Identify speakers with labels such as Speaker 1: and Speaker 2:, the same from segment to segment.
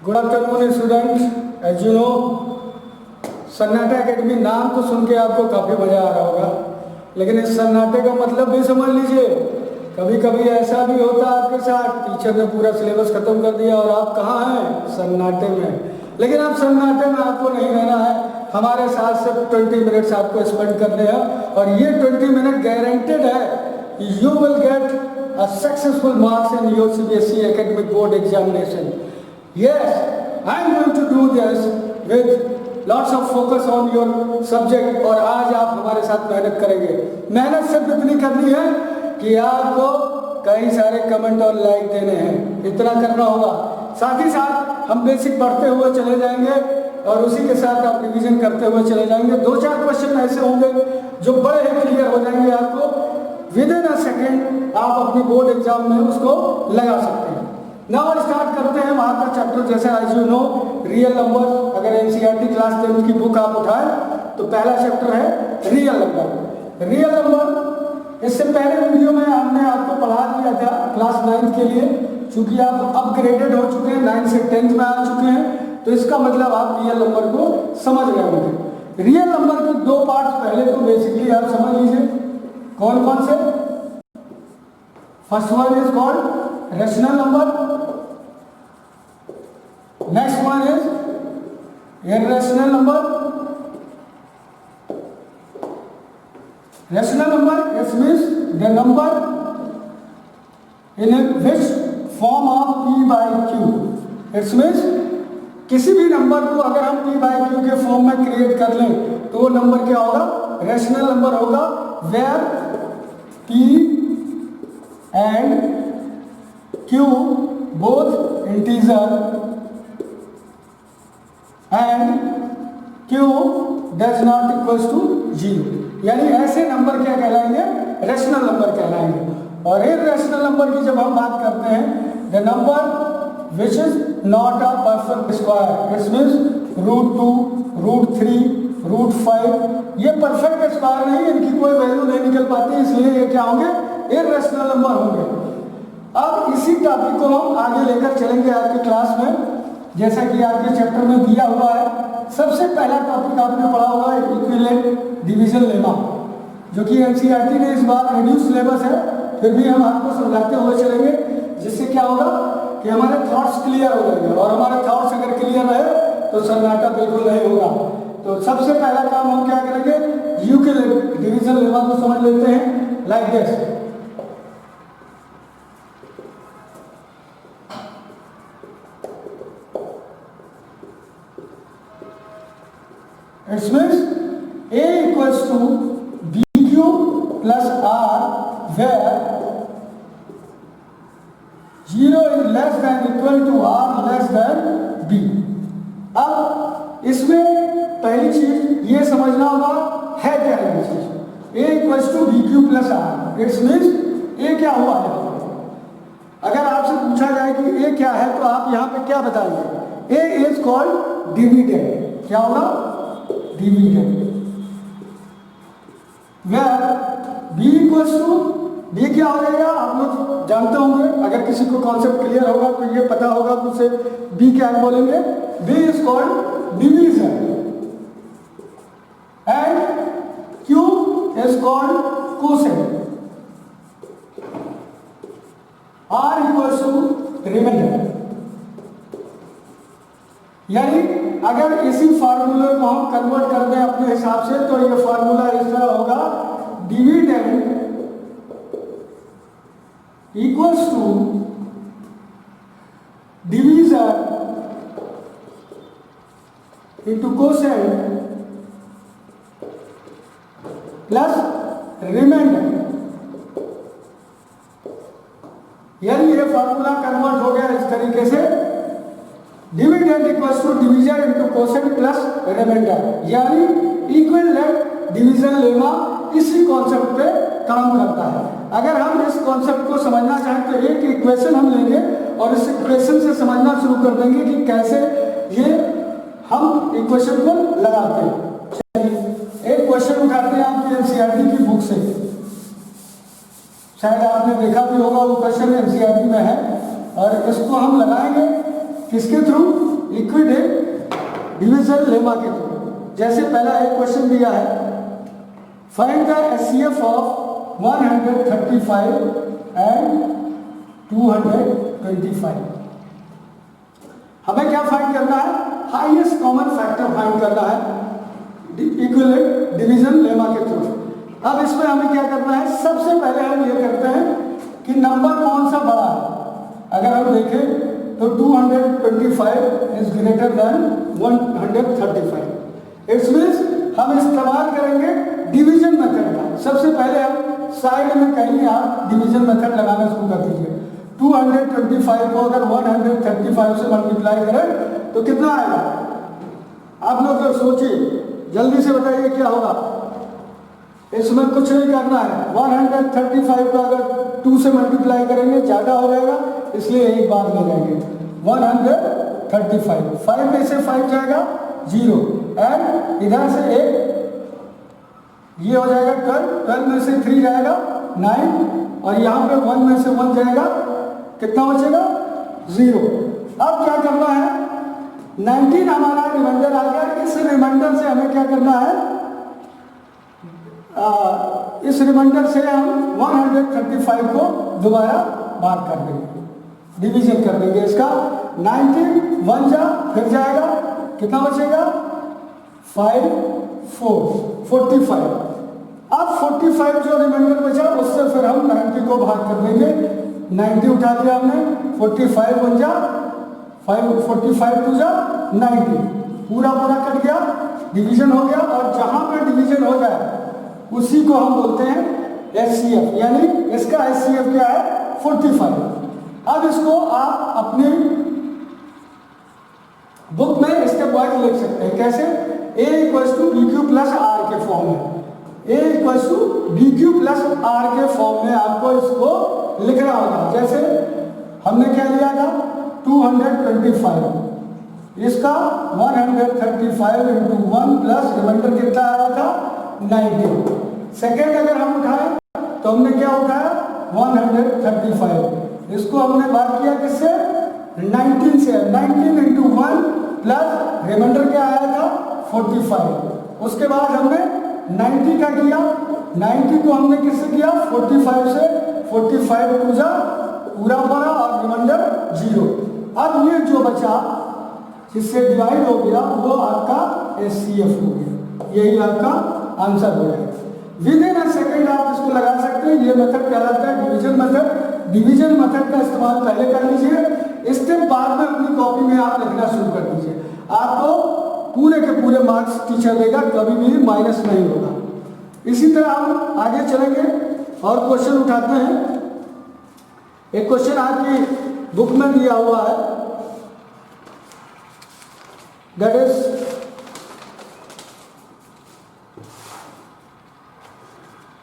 Speaker 1: Good afternoon students. As you know, Sannata Academy नाम तो सुन के आपको काफ़ी मज़ा आ रहा होगा, लेकिन इस सन्नाटे का मतलब भी समझ लीजिए। कभी कभी ऐसा भी होता है आपके साथ, टीचर ने पूरा सिलेबस खत्म कर दिया और आप कहाँ हैं? सन्नाटे में। लेकिन अब सन्नाटे में आपको नहीं रहना है, हमारे साथ सिर्फ 20 मिनट्स आपको स्पेंड करने हैं और ये 20 मिनट गारंटेड है। You will get a successful marks in your CBSE academic board examination. Yes, I am going to do this with lots of focus on your subject। और आज आप हमारे साथ मेहनत करेंगे। मेहनत सिर्फ इतनी करनी है कि आपको कई सारे कमेंट और लाइक देने हैं, इतना करना होगा। साथ ही साथ हम बेसिक पढ़ते हुए चले जाएंगे और उसी के साथ आप रिवीजन करते हुए चले जाएंगे। 2-4 क्वेश्चन ऐसे होंगे जो बड़े ही क्लियर हो जाएंगे, आपको विद इन अ सेकेंड आप अपनी बोर्ड एग्जाम में उसको लगा सकते हैं। नाउ स्टार्ट करते हैं वहाँ का चैप्टर। जैसे as you know, real number. अगर NCERT क्लास 10 की बुक आप उठाएं तो पहला चैप्टर है रियल नंबर। रियल नंबर इससे पहले वीडियो में हमने आपको पढ़ा दिया था क्लास 9 के लिए। चूंकि आप अपग्रेडेड हो चुके हैं, 9 से 10th में आ चुके हैं, तो इसका मतलब आप रियल नंबर को समझ गए होंगे। रियल नंबर के 2 पार्ट्स पहले तो बेसिकली आप समझ लीजिए। कौन कौन से? First one is called rational number, next one is irrational number। rational number it means the number in which form of p by q। it means किसी भी नंबर को अगर हम p by q के फॉर्म में create कर लें तो वो नंबर क्या होगा? रेशनल नंबर होगा। where p and q both integer and q does not equals to 0। यानी ऐसे नंबर क्या कहलाएंगे? रेशनल नंबर कहलाएंगे। और इररेशनल नंबर की जब हम बात करते हैं, the number which is not a perfect square. It means √2, √3, √5 ये परफेक्ट स्क्वायर नहीं, इनकी कोई वैल्यू नहीं निकल पाती, इसलिए ये क्या होंगे? इररेशनल नंबर होंगे। अब इसी टॉपिक को हम आगे लेकर चलेंगे आपकी क्लास में। जैसा कि आपके चैप्टर में दिया हुआ है, सबसे पहला टॉपिक आपने पढ़ा होगा इक्विवेलेंट डिवीजन लेमा, जो कि NCERT ने इस बार रिड्यूस सिलेबस है, फिर भी हम आपको समझाते हुए चलेंगे, जिससे क्या होगा कि हमारे थॉट्स क्लियर हो जाएंगे। और हमारे थॉट्स अगर क्लियर रहे तो सन्नाटा बिल्कुल नहीं होगा। तो सबसे पहला काम हम क्या करेंगे? यूक्लिड डिवीजन लेमा को समझ लेते हैं like this. It means A equals to BQ plus R where 0 is less than equal to R less than B। अब इसमें पहली चीज ये समझना होगा है क्या है चीज। A equals to BQ plus R। It means A क्या हुआ है? अगर आपसे पूछा जाए कि A क्या है तो आप यहाँ पे क्या बताएंगे? A is called dividend. क्या होगा? Dividend. where b equals to b क्या हो जाएगा? आप लोग जानते होंगे, अगर किसी को कॉन्सेप्ट क्लियर होगा तो ये पता होगा कि उसे b क्या बोलेंगे? b is called division and q is called quotient, r equals to remainder. यानी अगर इसी फार्मूले को हम कन्वर्ट कर दें अपने हिसाब से तो ये फार्मूला इस तरह होगा: dividend equals to division into quotient plus remainder. यानी ये फार्मूला कन्वर्ट हो गया इस तरीके से: dividend equals to division into quotient plus remainder. यानी इक्विवेलेंट डिवीजन लेमा इसी कॉन्सेप्ट पे काम करता है। अगर हम इस कॉन्सेप्ट को समझना चाहें तो एक इक्वेशन हम लेंगे और इस इक्वेशन से समझना शुरू कर देंगे कि कैसे ये हम इक्वेशन को लगाते हैं। चलिए एक क्वेश्चन उठाते हैं आपकी NCERT की बुक से। शायद आपने देखा भी होगा, वो क्वेश्चन NCERT में है और इसको हम लगाएंगे किसके थ्रू? लिक्विड डिवीजन लेमा के थ्रू। जैसे पहला एक क्वेश्चन दिया है, find the HCF of 135 and 225। हमें क्या फाइंड करना है? हाईएस्ट कॉमन फैक्टर फाइंड करना है इक्विवेलेंट डिवीजन लेमा के थ्रू। अब इसमें हमें क्या करना है? सबसे पहले हम ये करते हैं कि नंबर कौन सा बड़ा है। अगर हम देखें तो 225 is greater than 135। It's means हम इस्तेमाल करेंगे डिवीजन मेथड का। सबसे पहले हम साइड में कहीं आप डिवीजन मेथड लगाना शुरू कर दीजिए। 225 को अगर 135 से मल्टीप्लाई करें तो कितना आएगा? आप लोग सोचिए, जल्दी से बताइए क्या होगा। इसमें कुछ नहीं करना है। 135 को अगर 2 से मल्टीप्लाई करेंगे ज़्यादा हो जाएगा, इसलिए एक बार ले जाएंगे 135। 5 में से 5 जाएगा 0 एंड इधर से 1, ये हो जाएगा 12। 12 में से 3 जाएगा 9 और यहाँ पे 1 में से 1 जाएगा, कितना बचेगा? 0। अब क्या करना है? 19 हमारा रिमाइंडर आ गया। इस रिमाइंडर से हमें क्या करना है? इस रिमाइंडर से हम 135 को दोबारा भाग कर देंगे, डिवीजन कर देंगे इसका। 19 1 जा, फिर जाएगा, कितना बचेगा? 5 4 45। अब 45 जो रिमाइंडर बचा उससे फिर हम 90 को भाग कर देंगे। 90 उठा दिया हमने, 45 1 जा 5, 45 2 जा 90, पूरा पूरा कट गया, डिवीजन हो गया। और जहां पे डिवीजन हो जाए उसी को हम बोलते हैं HCF, यानी इसका HCF क्या है? 45। अब इसको आप अपनी बुक में स्टेप वाइज लिख सकते हैं। कैसे? A = BQ + R के फॉर्म में। A = BQ + R के फॉर्म में आपको इसको लिखना होगा। जैसे हमने क्या लिया था? 225, इसका 135 × 1 प्लस रिमाइंडर कितना आया था? 90। सेकेंड अगर हम उठाएं तो हमने क्या उठाया? 135, इसको हमने भाग किया किससे? 19 से। 19 × 1 प्लस रिमाइंडर क्या आया था? 45। उसके बाद हमने 90 का किया, 90 को हमने किससे किया? 45 से। 45 2 जा, पूरा पूरा और रिमाइंडर 0। अब ये जो बचा जिससे डिवाइड हो गया वो आपका HCF हो गया। यही आपका आंसर हो जाएगा। विद इन अ सेकेंड आप इसको लगा सकते हैं। ये मेथड कहलाता है डिवीजन मेथड। डिवीजन मेथड का इस्तेमाल पहले कर लीजिए, स्टेप बाद में अपनी कॉपी में आप लिखना शुरू कर दीजिए। आपको पूरे के पूरे मार्क्स टीचर देगा, कभी भी माइनस नहीं होगा। इसी तरह हम आगे चलेंगे और क्वेश्चन उठाते हैं। एक क्वेश्चन आपकी बुक में दिया हुआ है, that is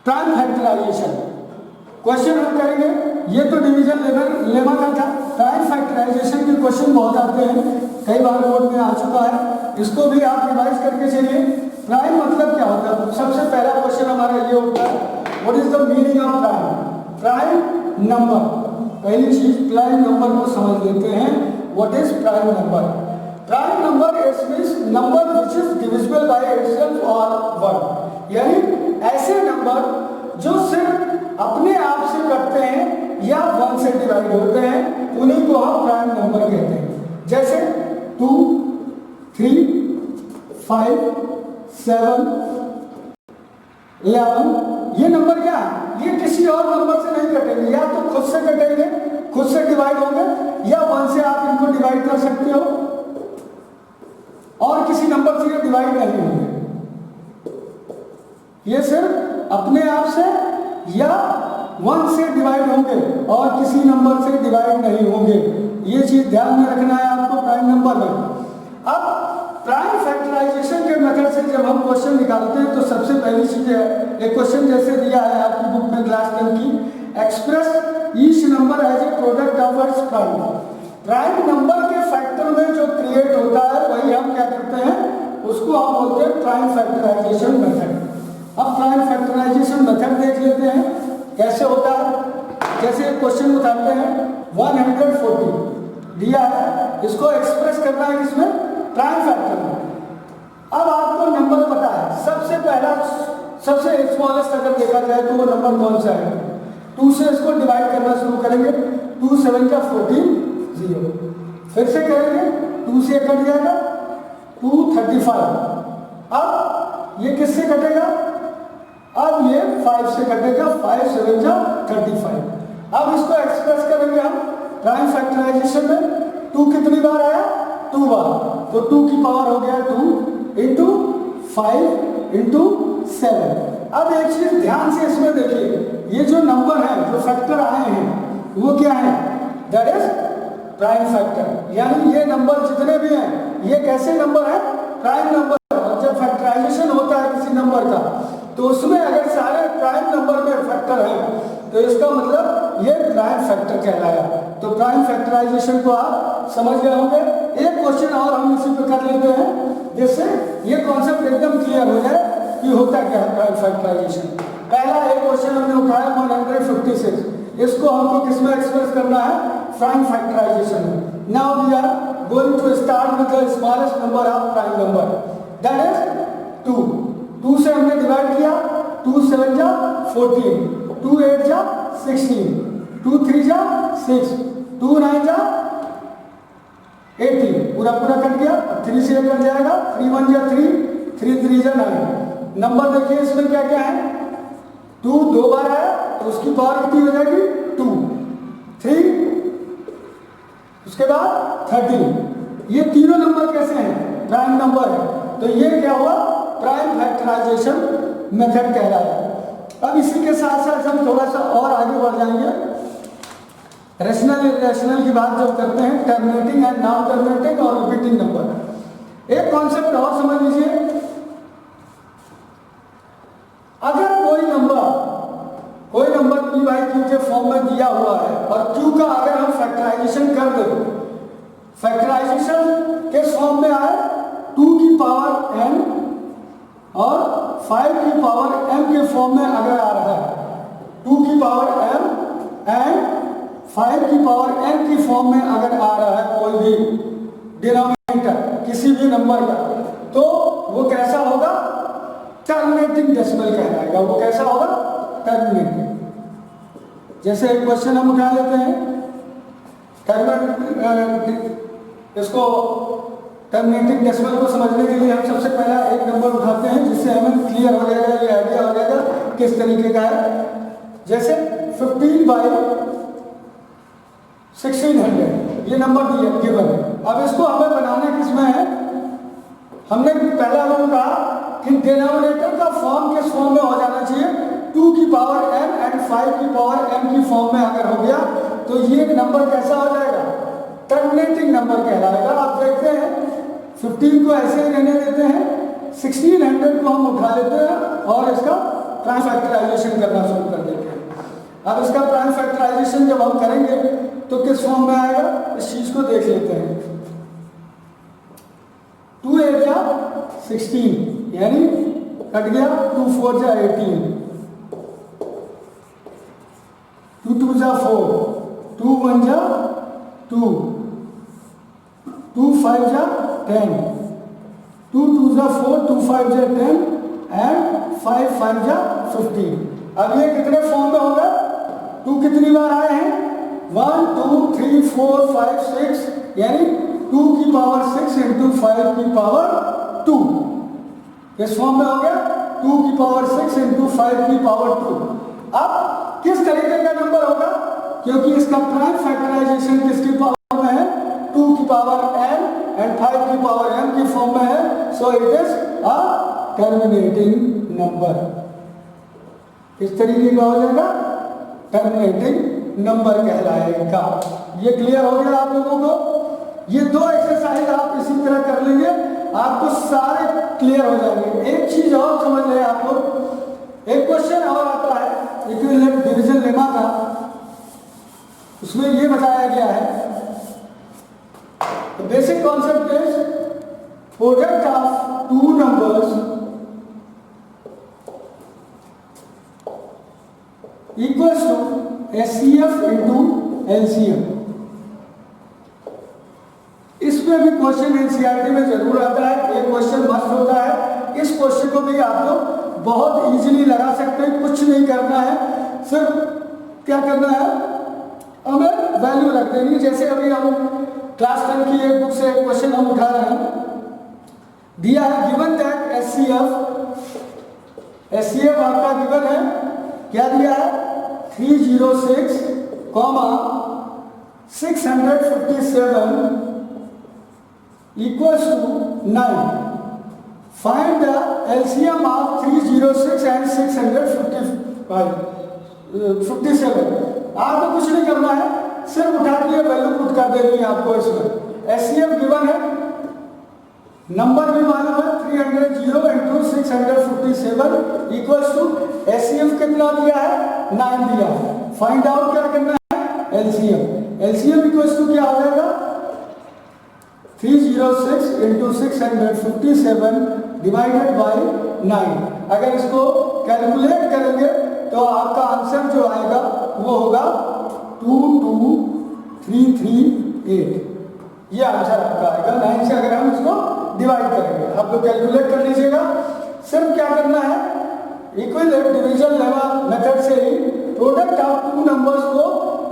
Speaker 1: prime factorisation. Question हम करेंगे, ये तो डिवीजन लेमा का था। प्राइम फैक्टराइजेशन के क्वेश्चन बहुत आते हैं, कई बार बोर्ड में आ चुका है, इसको भी आप रिवाइज करके चलिए। प्राइम मतलब क्या होता है? सबसे पहला क्वेश्चन हमारा ये होता है, what is the meaning of prime? Prime number, पहली चीज प्राइम नंबर को समझ लेते हैं। What is prime number? Prime number is means number which is divisible by itself और 1, यानी ऐसे नंबर जो सिर्फ अपने आप से कटते हैं या 1 से डिवाइड होते हैं, उन्हीं को हम प्राइम नंबर कहते हैं। जैसे 2 3 5 7 11, ये नंबर क्या है? ये किसी और नंबर से नहीं कटेंगे, या तो खुद से कटेंगे, खुद से डिवाइड होंगे, या 1 से आप इनको डिवाइड कर सकते हो, और किसी नंबर से ये डिवाइड नहीं होंगे। ये सिर्फ अपने आप से या 1 से डिवाइड होंगे और किसी नंबर से डिवाइड नहीं होंगे। ये चीज ध्यान में रखना है आपको प्राइम नंबर में। अब प्राइम फैक्टराइजेशन के मेथड से जब हम क्वेश्चन निकालते हैं तो सबसे पहली चीज है, एक क्वेश्चन जैसे दिया है आपकी बुक में क्लास 10 की, express each number as a product of its prime. Prime number के फैक्टर में जो क्रिएट होता है वही हम क्या करते हैं? उसको हम बोलते हैं प्राइम फैक्टराइजेशन मेथड। अब प्राइम फैक्टराइजेशन मेथड देख लेते हैं कैसे होता है। जैसे क्वेश्चन उठाते हैं 140, दिया है, इसको एक्सप्रेस करना है किसमें, प्राइम फैक्टर में। अब आपको नंबर पता है, सबसे पहला सबसे स्मॉलेस्ट अगर देखा जाए तो वो नंबर कौन सा है, 2 से इसको डिवाइड करना शुरू करेंगे, 2 7 का 14 0, फिर से करेंगे 2 से कट जाएगा 2 35। अब ये किससे कटेगा, अब ये 5 से कटेगा, 5 7 जा 35। अब इसको एक्सप्रेस करेंगे हम प्राइम फैक्टराइजेशन में, 2 कितनी बार आया, 2 बार, तो 2 की पावर हो गया 2 इंटू 5 इंटू 7। अब एक चीज ध्यान से इसमें देखिए, ये जो नंबर है, जो फैक्टर आए हैं वो क्या है, दैट इज प्राइम फैक्टर। यानी ये नंबर जितने भी हैं ये कैसे नंबर है, प्राइम नंबर। और जब फैक्टराइजेशन होता है किसी नंबर का तो उसमें अगर सारे प्राइम नंबर में फैक्टर हैं तो इसका मतलब ये प्राइम फैक्टर कहलाया। तो प्राइम फैक्टराइजेशन को आप समझ गए होंगे। एक क्वेश्चन और हम इसी पे कर लेते हैं जिससे ये कॉन्सेप्ट एकदम क्लियर हो जाए कि होता क्या है प्राइम फैक्टराइजेशन। पहला एक क्वेश्चन हमने उठाया 156, इसको हमको किसमें एक्सप्रेस करना है, प्राइम फैक्टराइजेशन में। Now we are going to start with the smallest number of prime number, that is 2। 2 से हमने डिवाइड किया, 2 7 जा 14, 2 8 जा 16, 2 3 जा 6, 2 9 जा 18, पूरा पूरा कट गया। 3 से कट जाएगा, 3 1 जा 3, 3 3 जा 9। नंबर देखिए इसमें क्या क्या है, 2 2 बार आया तो उसकी पावर कितनी हो जाएगी 2, 3, उसके बाद 13। ये तीनों नंबर कैसे हैं, प्राइम नंबर है, तो ये क्या हुआ, प्राइम फैक्टराइजेशन मेथड कहलाया। अब इसी के साथ साथ हम थोड़ा सा और आगे बढ़ जाएंगे। रेशनल इरेशनल की बात जब करते हैं, टर्मिनेटिंग एंड नॉन टर्मिनेटिंग और रिपीटिंग नंबर। एक कॉन्सेप्ट और समझ लीजिए, अगर कोई नंबर p बाई क्यू के फॉर्म में दिया हुआ है और q का अगर हम फैक्टराइजेशन कर दें, फैक्टराइजेशन के फॉर्म में आए 2 की पावर n और 5 की पावर m के फॉर्म में अगर आ रहा है, 2 की पावर m एंड 5 की पावर n की फॉर्म में अगर आ रहा है कोई भी डिनोमिनेटर किसी भी नंबर का, तो वो कैसा होगा, टर्मिनेटिंग डेसिमल कहलाएगा। वो कैसा होगा, टर्मिनेटिंग। जैसे एक क्वेश्चन हम उठा लेते हैं, इसको टर्मिनेटिंग डेसिमल को समझने के लिए हम सबसे पहला एक नंबर उठाते हैं जिससे हमें क्लियर हो जाएगा, ये आइडिया हो जाएगा किस तरीके का है। जैसे 15 बाई 1600 ये नंबर दिया गिवन है। अब इसको हमें बनाना किसमें है, हमने पहला रूल कहा कि डिनोमिनेटर का फॉर्म किस फॉर्म में हो जाना चाहिए, 2 की पावर m एंड 5 की पावर m की फॉर्म में अगर हो गया तो ये नंबर कैसा हो जाएगा, टर्मिनेटिंग नंबर कहलाएगा। आप देखते हैं 15 को ऐसे ही रहने देते हैं, 1600 को हम उठा लेते हैं और इसका प्राइम फैक्टराइजेशन करना शुरू कर देते हैं। अब इसका प्राइम फैक्टराइजेशन जब हम करेंगे तो किस फॉर्म में आएगा, इस चीज को देख लेते हैं। 2 8 जा 16 यानी कट गया, 2 4 जा 18, 2 2 जा 4, 2 1 जा 2, 2 5 जा 10, 2 2 जा 4, 2 5 जा 10 एंड 5 5 जा 15। अब ये कितने फॉर्म में होगा, 2 कितनी बार आए हैं, 1 2 3 4 5 6 यानी 2 की पावर 6 इंटू 5 की पावर 2 इस फॉर्म में हो गया, 2 की पावर 6 इंटू 5 की पावर 2। अब किस तरीके का नंबर होगा, क्योंकि इसका प्राइम फैक्टराइजेशन किसकी पावर में है, 2 की पावर n एंड 5 की पावर m की फॉर्म में है, so it is a terminating number. किस तरीके का हो जाएगा, टर्मिनेटिंग नंबर कहलाएगा। ये क्लियर हो गया आप लोगों को। ये 2 एक्सरसाइज आप इसी तरह कर लेंगे, आपको सारे क्लियर हो जाएंगे। एक चीज और समझ लें आप लोग, एक क्वेश्चन और आता है इक्विवेलेंट डिवीजन लेमा का, उसमें ये बताया गया है basic concept is product of 2 numbers equals to HCF into LCM। इसमें भी क्वेश्चन एनसीईआरटी में जरूर आता है, एक क्वेश्चन मस्ट होता है। इस क्वेश्चन को भी आप लोग बहुत इजीली लगा सकते हैं, कुछ नहीं करना है, सिर्फ क्या करना है, हमें वैल्यू रख देनी। जैसे अभी हम क्लास 10 की एक बुक से क्वेश्चन हम उठा रहे हैं, दिया है गिवन दैट एचसीएफ आपका गिवन है, क्या दिया है 306, 657 equals to 9. Find the LCM of 306 and 657. आपको कुछ नहीं करना है, सिर्फ उठा के वैल्यू पुट कर देनी है आपको इसमें। एचसीएफ गिवन है, नंबर भी मालूम है 300 इंटू 657 इक्वल्स टू एचसीएफ कितना दिया है 9 दिया है। फाइंड आउट क्या करना है एलसीएम। एलसीएम इक्वल्स टू क्या हो जाएगा 306 इंटू 657 डिवाइडेड बाई 9। अगर इसको कैलकुलेट करेंगे तो आपका आंसर जो आएगा वो होगा 22338। ये आंसर आपका आएगा 9 से अगर हम इसको डिवाइड करेंगे। आप लोग कैलकुलेट कर लीजिएगा। सिर्फ क्या करना है इक्विवेलेंट डिवीजन लेमा मेथड से ही प्रोडक्ट ऑफ टू नंबर्स को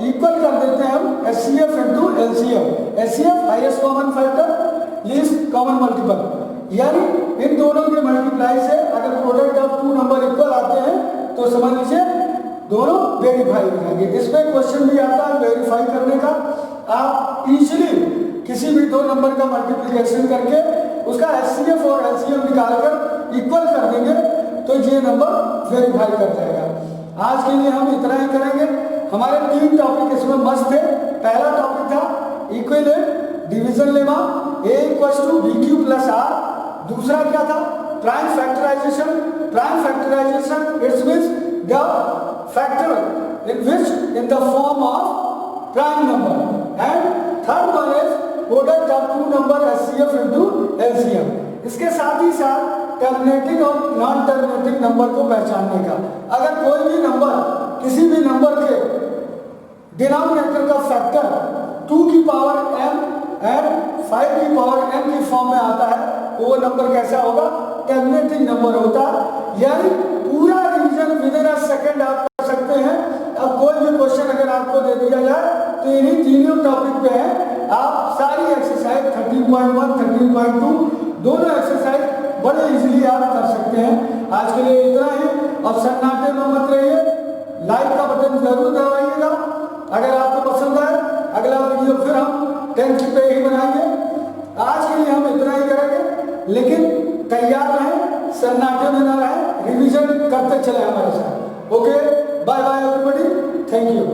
Speaker 1: इक्वल कर देते हैं हम HCF into LCM. HCF highest common factor least common multiple, यानी इन दोनों के मल्टीप्लाई से अगर product of two number equal आते हैं तो समझ लीजिए दोनों वेरीफाई हो जाएंगे। इसमें क्वेश्चन भी आता है वेरीफाई करने का। आप इजीली किसी भी दो नंबर का मल्टीप्लिकेशन करके उसका एचसीएफ और एलसीएम निकालकर इक्वल कर देंगे तो ये नंबर वेरीफाई कर जाएगा। आज के लिए हम इतना ही करेंगे। हमारे 3 टॉपिक इसमें मस्त थे। पहला टॉपिक था equivalent division lemma A equals to BQ plus R। दूसरा क्या था prime factorisation. Prime factorisation it's means the factor in which in the form of prime number. And third one is product of two number HCF into LCM. इसके साथ ही साथ terminating और non terminating number को पहचानने का। अगर कोई भी नंबर किसी भी नंबर के डिनोमिनेटर का फैक्टर 2 की पावर m एंड 5 की पावर n की फॉर्म में आता है तो वो नंबर कैसा होगा टर्मिनेटिंग नंबर होता है। यानी पूरा revision with in a second आप कर सकते हैं। अब कोई भी क्वेश्चन अगर आपको दे दिया जाए तो इन्हीं तीनों टॉपिक पे है। आप सारी एक्सरसाइज 13.1 13.2 दोनों एक्सरसाइज बड़े इजीली आप कर सकते हैं। आज के लिए इतना ही। अब सन्नाटे में मत रहिए, लाइक का बटन जरूर दबाइएगा अगर आपको पसंद आए। अगला वीडियो फिर हम 10th पे ही बनाएंगे। आज के लिए हम इतना ही करेंगे, लेकिन तैयार रहें, सन्नाटे में ना रहें, रिवीजन करते चले हमारे साथ। Okay, bye bye everybody, thank you.